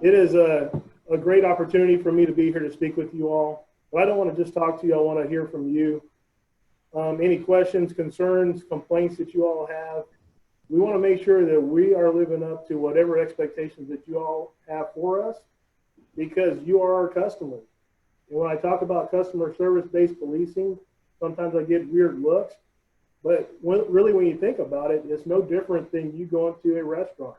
It is a great opportunity for me to be here to speak with you all. But I don't want to just talk to you. I want to hear from you. Any questions, concerns, complaints that you all have. We want to make sure that we are living up to whatever expectations that you all have for us, because you are our customers. And when I talk about customer service-based policing, sometimes I get weird looks. But really, when you think about it, it's no different than you going to a restaurant.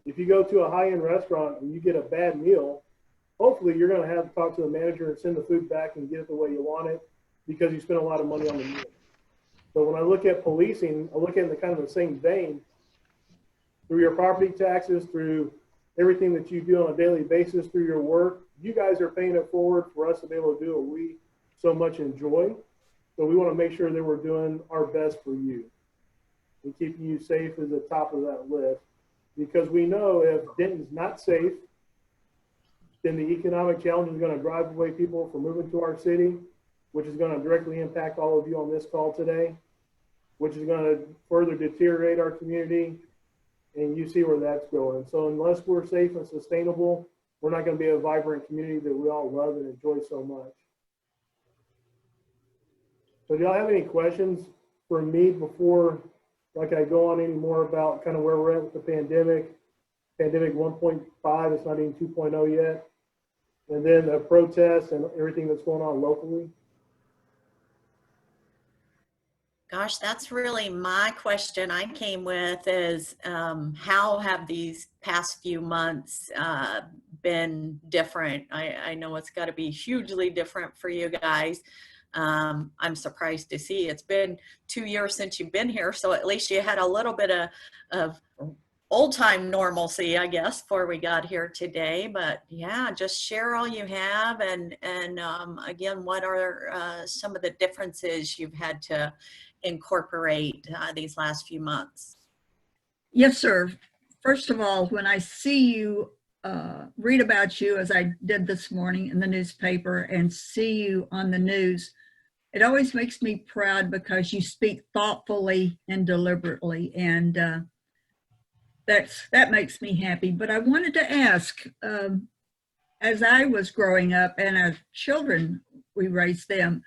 If you go to a high-end restaurant and you get a bad meal, hopefully you're going to have to talk to the manager and send the food back and get it the way you want it, because you spent a lot of money on the meal. So when I look at policing, I look at it in the kind of the same vein. Through your property taxes, through everything that you do on a daily basis, through your work, you guys are paying it forward for us to be able to do what we so much enjoy. So we want to make sure that we're doing our best for you and keeping you safe at the top of that list. Because we know if Denton's not safe, then the economic challenge is going to drive away people from moving to our city, which is going to directly impact all of you on this call today, which is going to further deteriorate our community, and you see where that's going. So unless we're safe and sustainable, we're not going to be a vibrant community that we all love and enjoy so much. So do y'all have any questions for me before I go on any more about kind of where we're at with the pandemic 1.5, it's not even 2.0 yet, and then the protests and everything that's going on locally? Gosh, that's really my question I came with is how have these past few months been different? I know it's got to be hugely different for you guys. I'm surprised to see it's been 2 years since you've been here, so at least you had a little bit of old-time normalcy, I guess, before we got here today. But yeah, just share all you have, and again, what are some of the differences you've had to incorporate these last few months? Yes, sir. First of all, when I see you read about you, as I did this morning in the newspaper, and see you on the news, it always makes me proud because you speak thoughtfully and deliberately, and that makes me happy. But I wanted to ask, as I was growing up and as children, we raised them,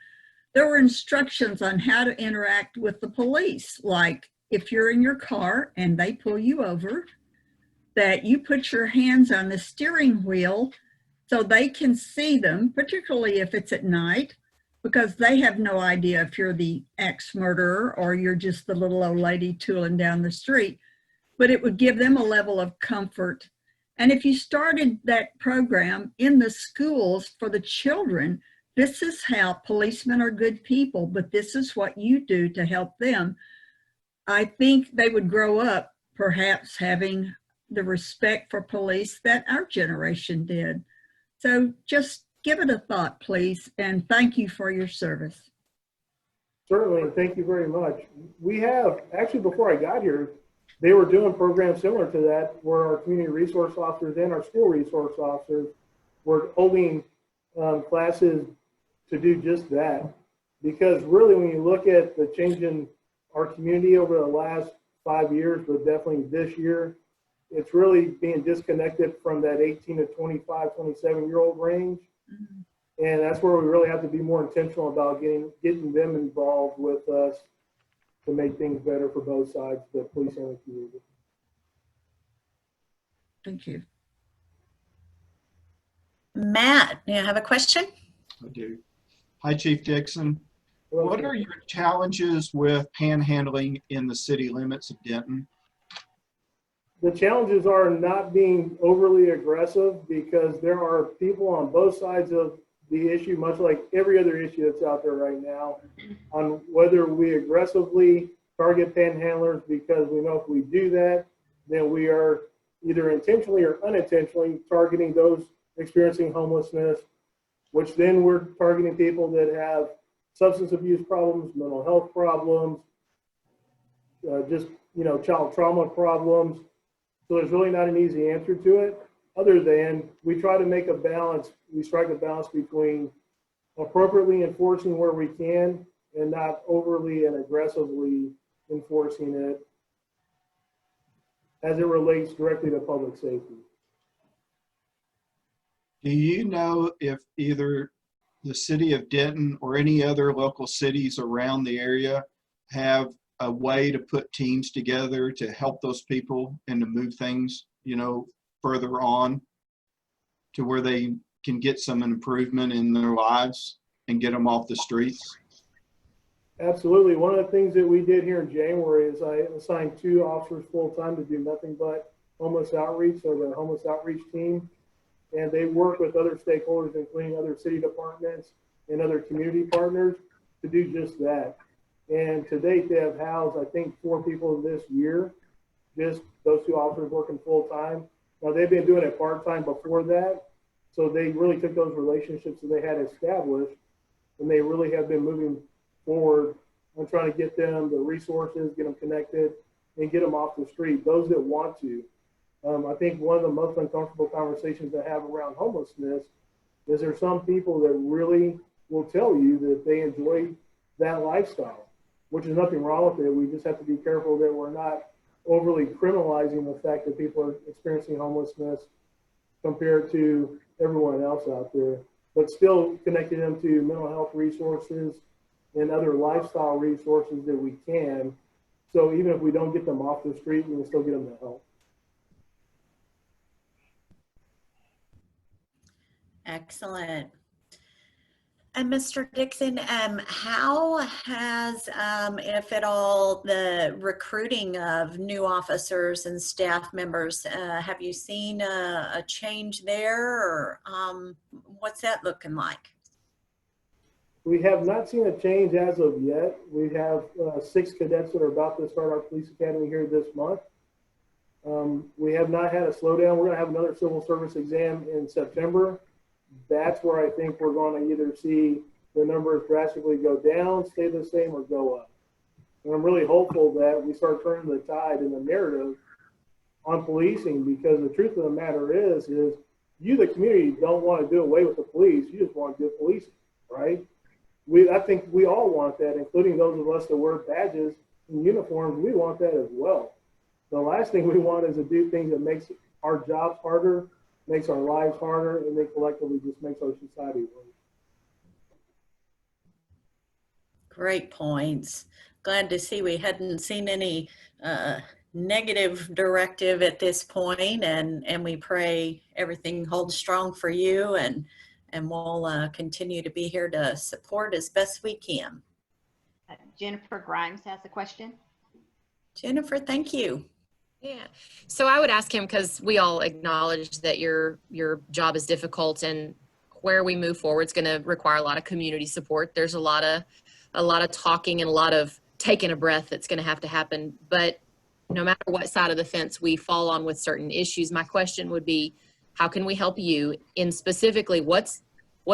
there were instructions on how to interact with the police. Like if you're in your car and they pull you over, that you put your hands on the steering wheel so they can see them, particularly if it's at night, because they have no idea if you're the ex-murderer or you're just the little old lady tooling down the street. But it would give them a level of comfort. And if you started that program in the schools for the children, this is how policemen are good people, but this is what you do to help them. I think they would grow up perhaps having the respect for police that our generation did. So just give it a thought, please, and thank you for your service. Certainly, and thank you very much. We have, actually before I got here, they were doing programs similar to that where our community resource officers and our school resource officers were holding classes to do just that. Because really, when you look at the change in our community over the last 5 years, but definitely this year, it's really being disconnected from that 18 to 25, 27-year-old range. Mm-hmm. And that's where we really have to be more intentional about getting them involved with us to make things better for both sides, the police and the community. Thank you. Matt, do you have a question? I do. Hi, Chief Dixon. What are your challenges with panhandling in the city limits of Denton? The challenges are not being overly aggressive, because there are people on both sides of the issue, much like every other issue that's out there right now, on whether we aggressively target panhandlers, because we know if we do that, then we are either intentionally or unintentionally targeting those experiencing homelessness, which then we're targeting people that have substance abuse problems, mental health problems, child trauma problems. So there's really not an easy answer to it, other than we try to make a balance. We strike a balance between appropriately enforcing where we can and not overly and aggressively enforcing it as it relates directly to public safety. Do you know if either the city of Denton or any other local cities around the area have a way to put teams together to help those people and to move things, you know, further on to where they can get some improvement in their lives and get them off the streets? Absolutely. One of the things that we did here in January is I assigned 2 officers full-time to do nothing but homeless outreach, so the homeless outreach team. And they work with other stakeholders, including other city departments and other community partners, to do just that. And to date, they have housed, I think, 4 people this year, just those 2 officers working full-time. Now, they've been doing it part-time before that, so they really took those relationships that they had established, and they really have been moving forward on trying to get them the resources, get them connected, and get them off the street, those that want to. I think one of the most uncomfortable conversations to have around homelessness is there's some people that really will tell you that they enjoy that lifestyle, which is nothing wrong with it. We just have to be careful that we're not overly criminalizing the fact that people are experiencing homelessness compared to everyone else out there, but still connecting them to mental health resources and other lifestyle resources that we can. So even if we don't get them off the street, we can still get them the help. Excellent. And Mr. Dixon, how has, if at all, the recruiting of new officers and staff members, have you seen a change there, or what's that looking like? We have not seen a change as of yet. We have 6 cadets that are about to start our police academy here this month. We have not had a slowdown. We're going to have another civil service exam in September. That's where I think we're going to either see the numbers drastically go down, stay the same, or go up. And I'm really hopeful that we start turning the tide in the narrative on policing, because the truth of the matter is you, the community, don't want to do away with the police. You just want good policing, right? I think we all want that, including those of us that wear badges and uniforms. We want that as well. The last thing we want is to do things that makes our jobs harder, makes our lives harder, and then collectively just makes our society worse. Great points. Glad to see we hadn't seen any negative directive at this point, and we pray everything holds strong for you, and we'll continue to be here to support as best we can. Jennifer Grimes has a question. Jennifer, thank you. Yeah, so I would ask him, because we all acknowledge that your job is difficult, and where we move forward is going to require a lot of community support. There's a lot of talking and a lot of taking a breath that's going to have to happen. But no matter what side of the fence we fall on with certain issues, my question would be, how can we help you in specifically what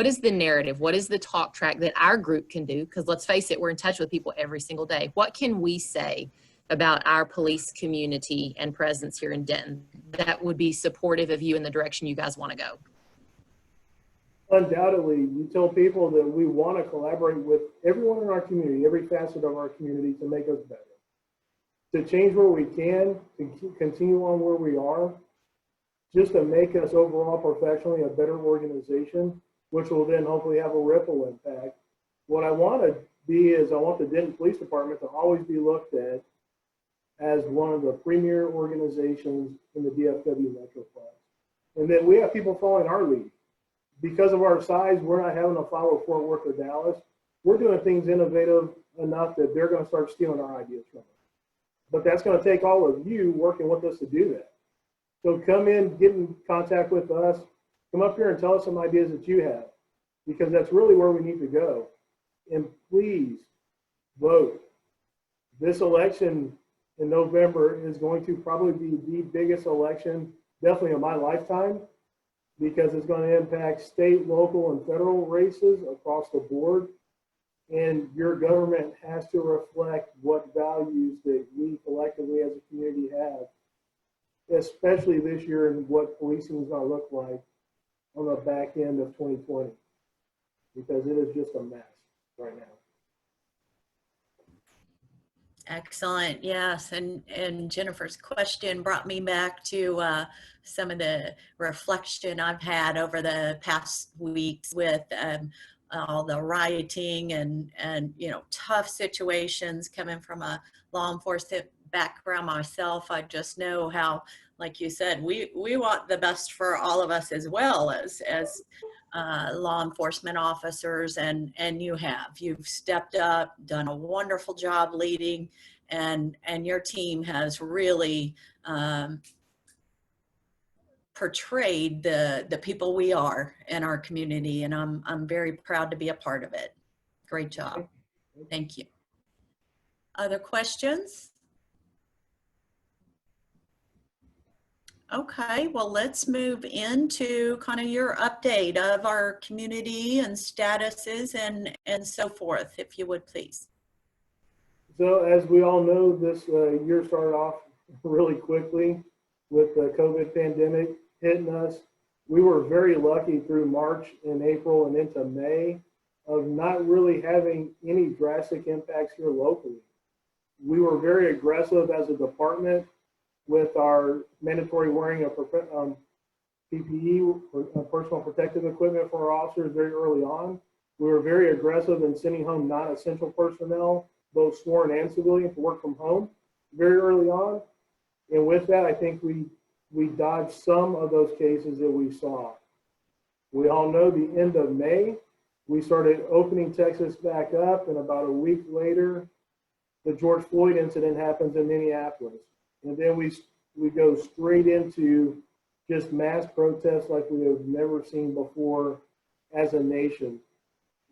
is the narrative? What is the talk track that our group can do? Because let's face it, we're in touch with people every single day. What can we say about our police community and presence here in Denton that would be supportive of you in the direction you guys want to go? Undoubtedly, you tell people that we want to collaborate with everyone in our community, every facet of our community, to make us better, to change where we can, to continue on where we are, just to make us overall professionally a better organization, which will then hopefully have a ripple impact. What I want to be is I want the Denton Police Department to always be looked at as one of the premier organizations in the DFW Metroplex. And then we have people following our lead. Because of our size, we're not having to follow Fort Worth or Dallas. We're doing things innovative enough that they're going to start stealing our ideas from us. But that's going to take all of you working with us to do that. So come in, get in contact with us, come up here and tell us some ideas that you have, because that's really where we need to go. And please vote. This election in November is going to probably be the biggest election, definitely in my lifetime, because it's going to impact state, local, and federal races across the board. And your government has to reflect what values that we collectively as a community have, especially this year, and what policing is going to look like on the back end of 2020, because it is just a mess right now. Excellent. Yes. And Jennifer's question brought me back to some of the reflection I've had over the past weeks with all the rioting and, you know, tough situations coming from a law enforcement background myself. I just know how, like you said, we want the best for all of us as well as law enforcement officers, and you've stepped up, done a wonderful job leading, and your team has really portrayed the people we are in our community, and I'm very proud to be a part of it. Great job. Thank you. Other questions? Okay, well, let's move into kind of your update of our community and statuses and so forth, if you would, please. So as we all know, this year started off really quickly with the COVID pandemic hitting us. We were very lucky through March and April and into May of not really having any drastic impacts here locally. We were very aggressive as a department with our mandatory wearing of PPE, or personal protective equipment for our officers very early on. We were very aggressive in sending home non-essential personnel, both sworn and civilian, to work from home very early on. And with that, I think we dodged some of those cases that we saw. We all know the end of May, we started opening Texas back up, and about a week later, the George Floyd incident happens in Minneapolis. And then we go straight into just mass protests like we have never seen before as a nation.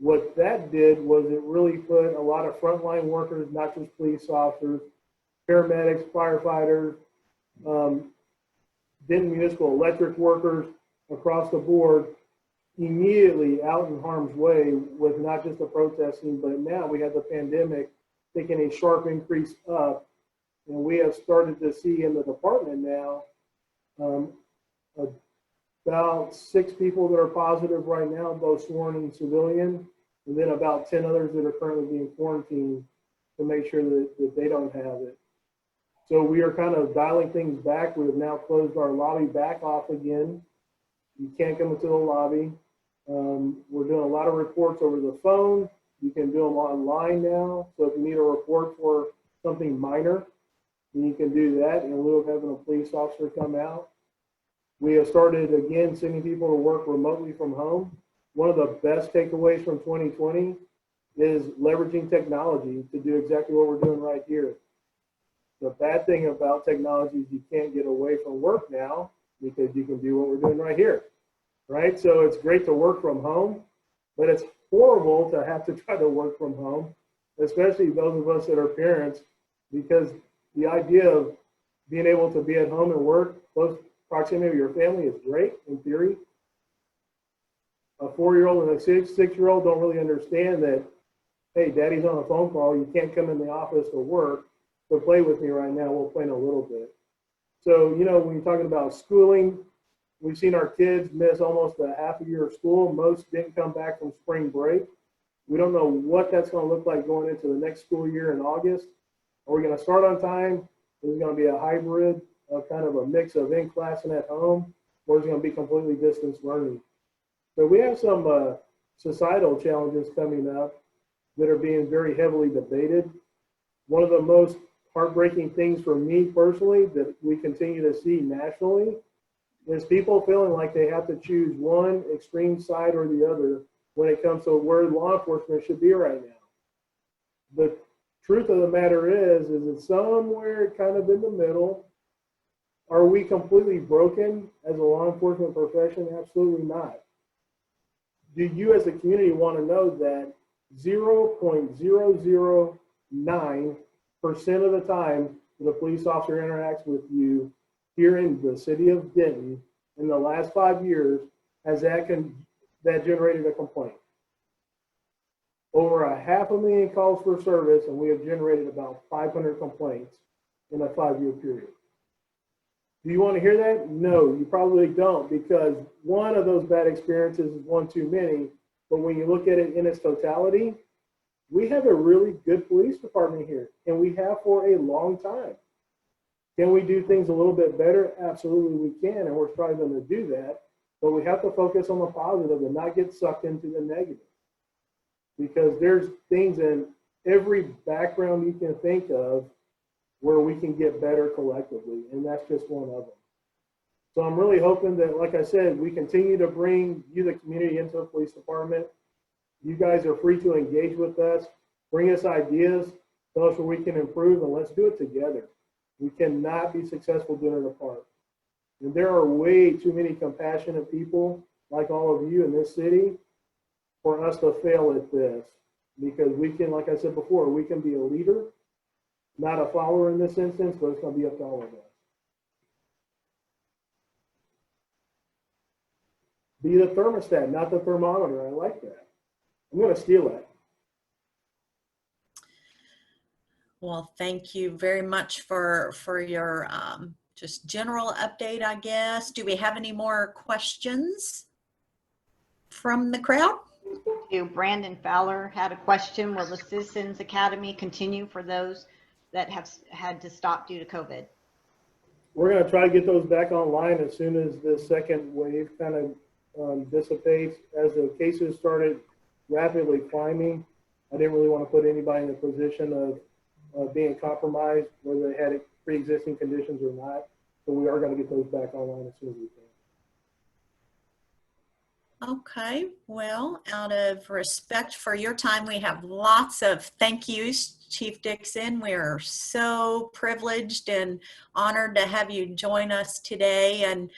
What that did was it really put a lot of frontline workers, not just police officers, paramedics, firefighters, Denton Municipal Electric workers across the board immediately out in harm's way with not just the protesting, but now we have the pandemic taking a sharp increase up. And we have started to see in the department now about 6 people that are positive right now, both sworn and civilian, and then about 10 others that are currently being quarantined to make sure that they don't have it. So we are kind of dialing things back. We have now closed our lobby back off again. You can't come into the lobby. We're doing a lot of reports over the phone. You can do them online now. So if you need a report for something minor, then you can do that in lieu of having a police officer come out. We have started again sending people to work remotely from home. One of the best takeaways from 2020 is leveraging technology to do exactly what we're doing right here. The bad thing about technology is you can't get away from work now because you can do what we're doing right here, right? So it's great to work from home, but it's horrible to have to try to work from home, especially those of us that are parents, because the idea of being able to be at home and work close proximity of your family is great in theory. A 4-year-old and a 6-year-old don't really understand that, hey, daddy's on a phone call, you can't come in the office to work, so play with me right now, we'll play in a little bit. So, you know, when you're talking about schooling, we've seen our kids miss almost a half a year of school. Most didn't come back from spring break. We don't know what that's going to look like going into the next school year in August. Are we going to start on time? Is it going to be a hybrid of kind of a mix of in class and at home, or is it going to be completely distance learning? So we have some societal challenges coming up that are being very heavily debated. One of the most heartbreaking things for me personally that we continue to see nationally is people feeling like they have to choose one extreme side or the other when it comes to where law enforcement should be right now. The truth of the matter is it's somewhere kind of in the middle. Are we completely broken as a law enforcement profession? Absolutely not. Do you as a community want to know that 0.009% of the time that a police officer interacts with you here in the city of Denton in the last 5 years has that generated a complaint? Over 500,000 calls for service, and we have generated about 500 complaints in a 5-year period. Do you want to hear that? No, you probably don't, because one of those bad experiences is one too many. But when you look at it in its totality, we have a really good police department here, and we have for a long time. Can we do things a little bit better? Absolutely we can, and we're striving to do that. But we have to focus on the positive and not get sucked into the negative. Because there's things in every background you can think of where we can get better collectively, and that's just one of them. So I'm really hoping that, like I said, we continue to bring you, the community, into the police department. You guys are free to engage with us, bring us ideas, tell us where we can improve, and let's do it together. We cannot be successful doing it apart. And there are way too many compassionate people like all of you in this city for us to fail at this. Because we can, like I said before, we can be a leader, not a follower in this instance, but it's going to be up to all of us. Be the thermostat, not the thermometer. I like that. I'm going to steal that. Well, thank you very much for your just general update, I guess. Do we have any more questions from the crowd? Brandon Fowler had a question. Will the Citizens Academy continue for those that have had to stop due to COVID? We're going to try to get those back online as soon as the second wave kind of dissipates. As the cases started rapidly climbing, I didn't really want to put anybody in a position of being compromised, whether they had pre-existing conditions or not. So we are going to get those back online as soon as we can. Okay, well, out of respect for your time, we have lots of thank yous, Chief Dixon. We are so privileged and honored to have you join us today. And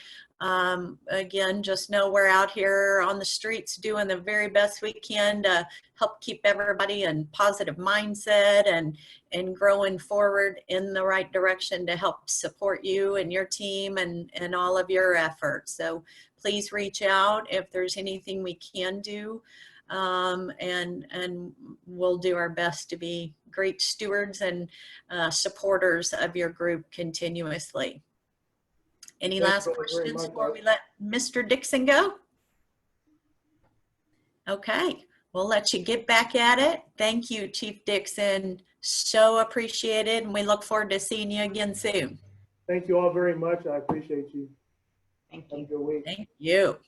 again, just know we're out here on the streets doing the very best we can to help keep everybody in positive mindset and growing forward in the right direction to help support you and your team and all of your efforts. So please reach out if there's anything we can do, and we'll do our best to be great stewards and supporters of your group continuously. Any last questions before we let Mr. Dixon go? Okay, we'll let you get back at it. Thank you, Chief Dixon. So appreciated, and we look forward to seeing you again soon. Thank you all very much. I appreciate you. Thank Have a you. good week. Thank you.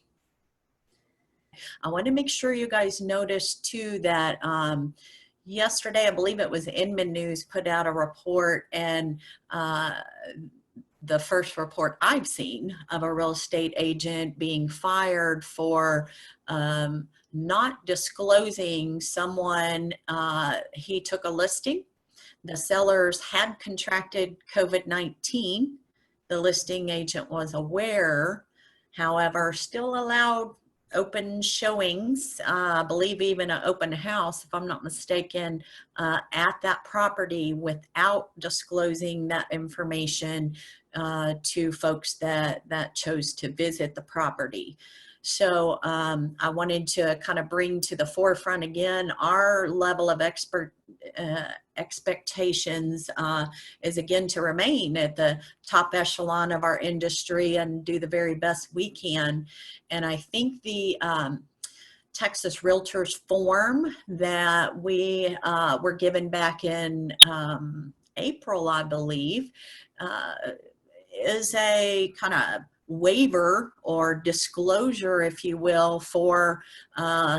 I want to make sure you guys noticed too that yesterday, I believe it was Inman News, put out a report, and the first report I've seen of a real estate agent being fired for not disclosing someone. He took a listing. The sellers had contracted COVID-19. The listing agent was aware, however, still allowed open showings, I believe even an open house, if I'm not mistaken, at that property without disclosing that information to folks that chose to visit the property. So I wanted to kind of bring to the forefront again, our level of expectations is again to remain at the top echelon of our industry and do the very best we can. And I think the Texas Realtors form that we were given back in April, I believe, is a kind of waiver or disclosure, if you will, for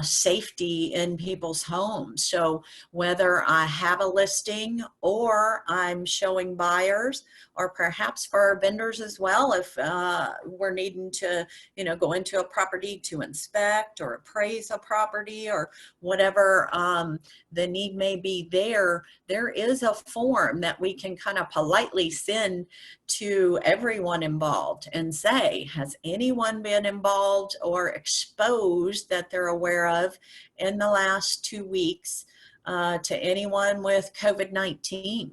safety in people's homes. So whether I have a listing or I'm showing buyers, or perhaps for our vendors as well, if we're needing to, go into a property to inspect or appraise a property or whatever the need may be there is a form that we can kind of politely send to everyone involved and say, has anyone been involved or exposed that they're aware of in the last 2 weeks to anyone with COVID-19?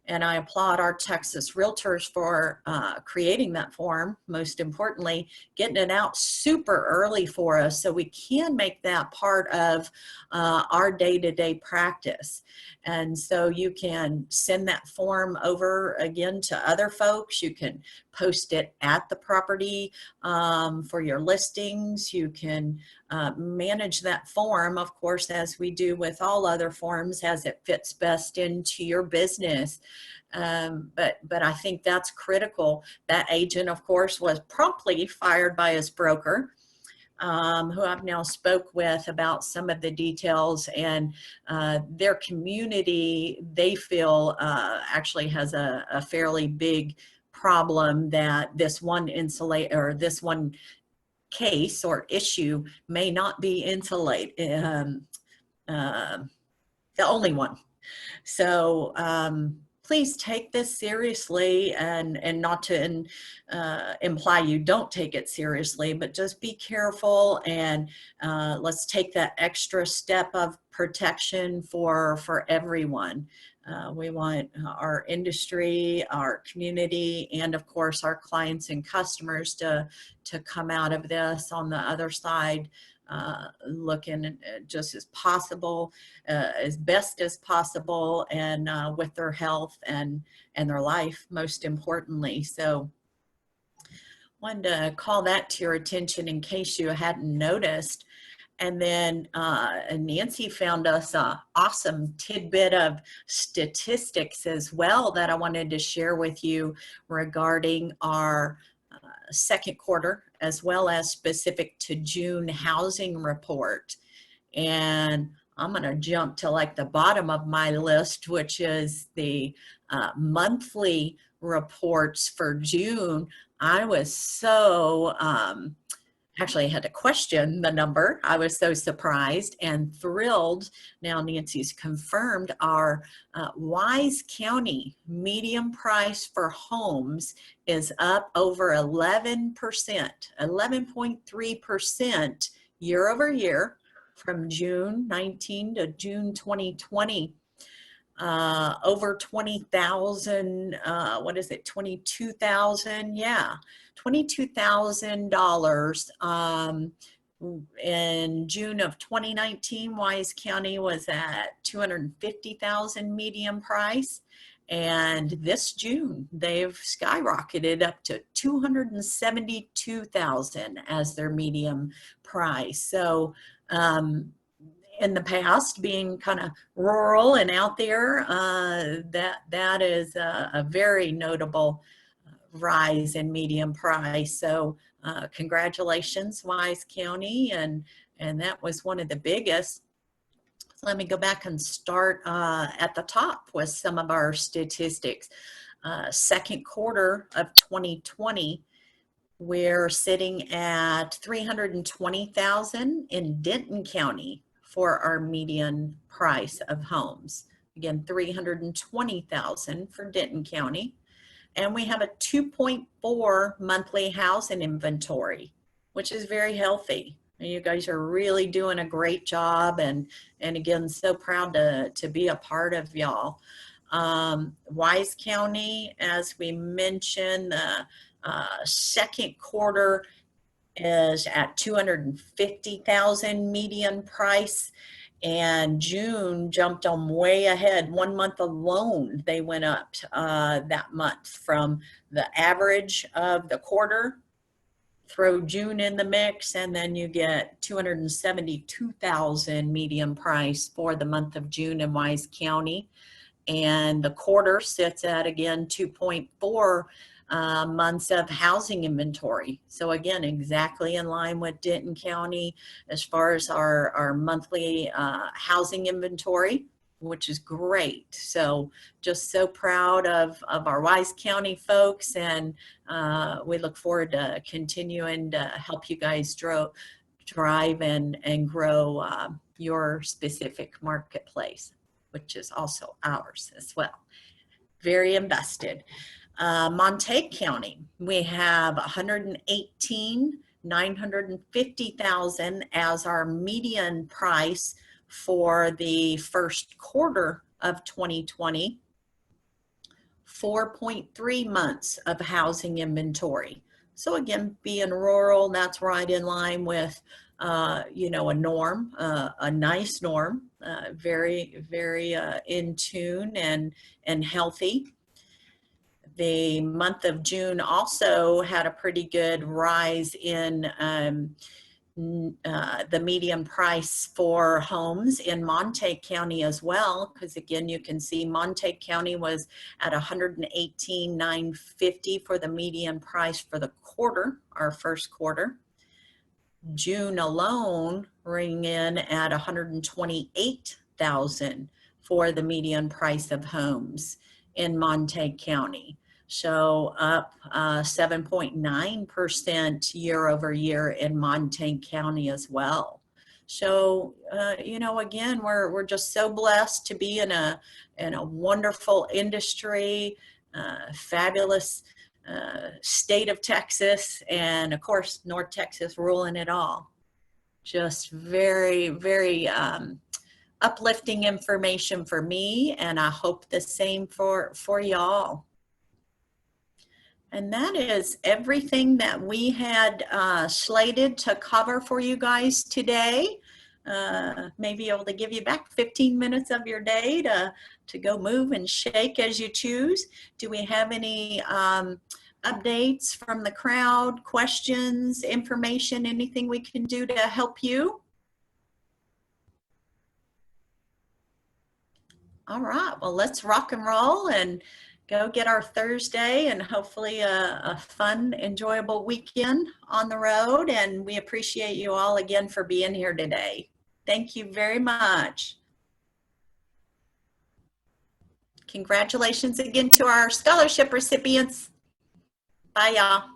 And I applaud our Texas Realtors for creating that form, most importantly, getting it out super early for us so we can make that part of our day-to-day practice. And so you can send that form over again to other folks. You can post it at the property for your listings. You can manage that form, of course, as we do with all other forms, as it fits best into your business. But I think that's critical. That agent, of course, was promptly fired by his broker, who I've now spoke with about some of the details, and their community, they feel actually has a fairly big problem that this one case or issue may not be the only one. So please take this seriously, and not to imply you don't take it seriously, but just be careful, and let's take that extra step of protection for everyone. We want our industry, our community, and of course our clients and customers to come out of this on the other side looking just as possible, as best as possible, and with their health and their life, most importantly. So wanted to call that to your attention in case you hadn't noticed. And then Nancy found us an awesome tidbit of statistics as well that I wanted to share with you regarding our second quarter, as well as specific to June housing report. And I'm going to jump to like the bottom of my list, which is the monthly reports for June. I was so actually I had to question the number. I was so surprised and thrilled. Now Nancy's confirmed our Wise County median price for homes is up over 11%, 11.3% year over year from June 19 to June 2020. Over 20,000, what is it, 22,000? Yeah, $22,000. In June of 2019, Wise County was at 250,000 median price. And this June, they've skyrocketed up to 272,000 as their median price. So, in the past, being kind of rural and out there, that is a very notable rise in median price. So congratulations, Wise County, and that was one of the biggest. Let me go back and start at the top with some of our statistics. Second quarter of 2020, we're sitting at 320,000 in Denton County for our median price of homes. Again, 320,000 for Denton County. And we have a 2.4 monthly housing inventory, which is very healthy. And you guys are really doing a great job, and again, so proud to be a part of y'all. Wise County, as we mentioned, the second quarter is at 250,000 median price, and June jumped them way ahead. 1 month alone, they went up that month from the average of the quarter. Throw June in the mix, and then you get 272,000 median price for the month of June in Wise County. And the quarter sits at, again, 2.4 months of housing inventory. So again, exactly in line with Denton County as far as our monthly housing inventory, which is great. So just so proud of our Wise County folks, and we look forward to continuing to help you guys drive and grow your specific marketplace, which is also ours as well. Very invested. Montague County, we have 118,950,000 as our median price for the first quarter of 2020. 4.3 months of housing inventory. So again, being rural, that's right in line with you know, a norm, a nice norm, very, very in tune and healthy. The month of June also had a pretty good rise in the median price for homes in Montague County as well, because again, you can see Montague County was at $118,950 for the median price for the quarter, our first quarter. June alone ring in at $128,000 for the median price of homes in Montague County. So up 7.9% year over year in Montague County as well. So, you know, again, we're just so blessed to be in a wonderful industry, fabulous state of Texas, and of course, North Texas ruling it all. Just very, very uplifting information for me, and I hope the same for y'all. And that is everything that we had slated to cover for you guys today. Maybe able to give you back 15 minutes of your day to go move and shake as you choose. Do we have any updates from the crowd, questions, information, anything we can do to help you? All right, well, let's rock and roll and go get our Thursday and hopefully a fun, enjoyable weekend on the road. And we appreciate you all again for being here today. Thank you very much. Congratulations again to our scholarship recipients. Bye, y'all.